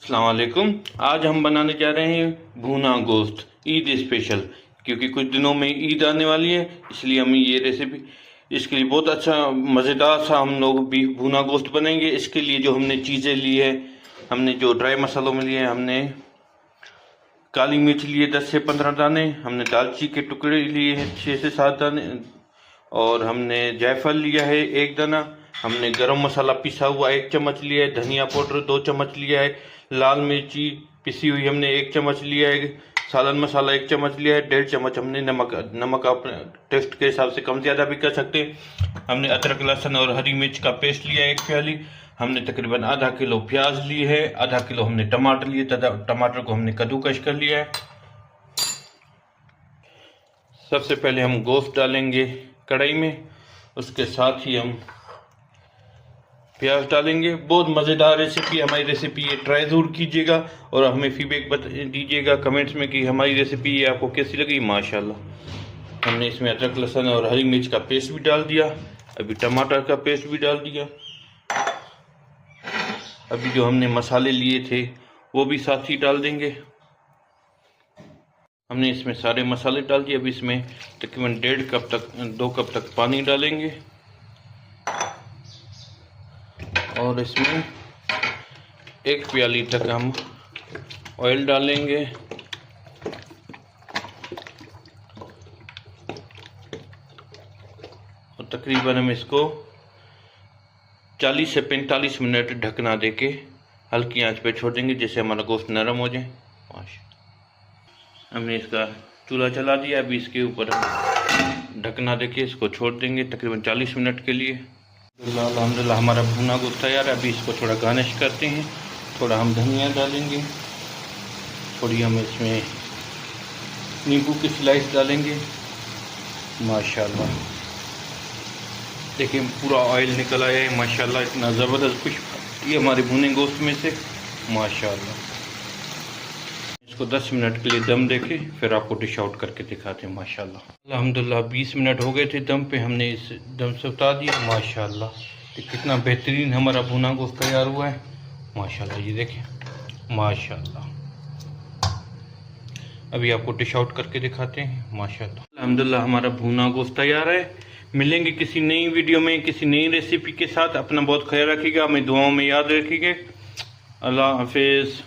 अस्सलाम वालेकुम। आज हम बनाने जा रहे हैं भुना गोश्त ईद स्पेशल, क्योंकि कुछ दिनों में ईद आने वाली है, इसलिए हम ये रेसिपी इसके लिए बहुत अच्छा मज़ेदार सा हम लोग भी भुना गोश्त बनाएंगे। इसके लिए जो हमने चीज़ें ली है, हमने जो ड्राई मसालों में लिए, हमने काली मिर्च लिए 10 से 15 दाने, हमने दालचीनी के टुकड़े लिए हैं 6 से 7 दाने, और हमने जायफल लिया है 1 दाना, हमने गरम मसाला पिसा हुआ 1 चम्मच लिया है, धनिया पाउडर 2 चम्मच लिया है, लाल मिर्ची पिसी हुई हमने 1 चम्मच लिया है, सालन मसाला 1 चम्मच लिया है, 1.5 चम्मच हमने नमक अपने टेस्ट के हिसाब से कम ज़्यादा भी कर सकते हैं। हमने अदरक लहसुन और हरी मिर्च का पेस्ट लिया है 1 प्याली। हमने तकरीबन आधा किलो प्याज लिए है, आधा किलो हमने टमाटर लिए, टमाटर को हमने कद्दूकश कर लिया है। सबसे पहले हम गोश्त डालेंगे कढ़ाई में, उसके साथ ही हम प्याज डालेंगे। बहुत मज़ेदार रेसिपी, हमारी रेसिपी ये ट्राई ज़रूर कीजिएगा और हमें फीडबैक दीजिएगा कमेंट्स में कि हमारी रेसिपी ये आपको कैसी लगी। माशाल्लाह। हमने इसमें अदरक लहसुन और हरी मिर्च का पेस्ट भी डाल दिया, अभी टमाटर का पेस्ट भी डाल दिया, अभी जो हमने मसाले लिए थे वो भी साथ ही डाल देंगे। हमने इसमें सारे मसाले डाल दिए। अभी इसमें तकरीबन 2 कप तक पानी डालेंगे और इसमें 1 प्याली तक हम ऑयल डालेंगे। और तकरीबन हम इसको 40 से 45 मिनट ढकना देके हल्की आंच पे छोड़ देंगे, जिससे हमारा गोश्त नरम हो जाए। हमने इसका चूल्हा चला दिया, अभी इसके ऊपर हम ढकना देके इसको छोड़ देंगे तकरीबन 40 मिनट के लिए। अल्हम्दुलिल्लाह हमारा भुना गोश्त तैयार है। अभी इसको थोड़ा गार्निश करते हैं, थोड़ा हम धनिया डालेंगे, थोड़ी हम इसमें नींबू की स्लाइस डालेंगे। माशाल्लाह देखिए पूरा ऑयल निकल आया है माशाल्लाह, इतना ज़बरदस्त खुशबू ये हमारे भुने गोश्त में से माशाल्लाह। इसको 10 मिनट के लिए दम देके फिर आपको डिश आउट करके दिखाते हैं। माशाल्लाह अल्हम्दुलिल्लाह 20 मिनट हो गए थे दम पे, हमने इस दम से उतार दिया। माशाल्लाह तो कितना बेहतरीन हमारा भुना गोश्त तैयार हुआ है माशाल्लाह। ये देखें माशाल्लाह। अभी आपको डिश आउट करके दिखाते हैं। माशाल्लाह अल्हम्दुलिल्लाह हमारा भुना गोश्त तैयार है। मिलेंगे किसी नई वीडियो में किसी नई रेसिपी के साथ। अपना बहुत ख्याल रखिएगा, हमें दुआओं में याद रखिएगा। अल्लाह हाफिज़।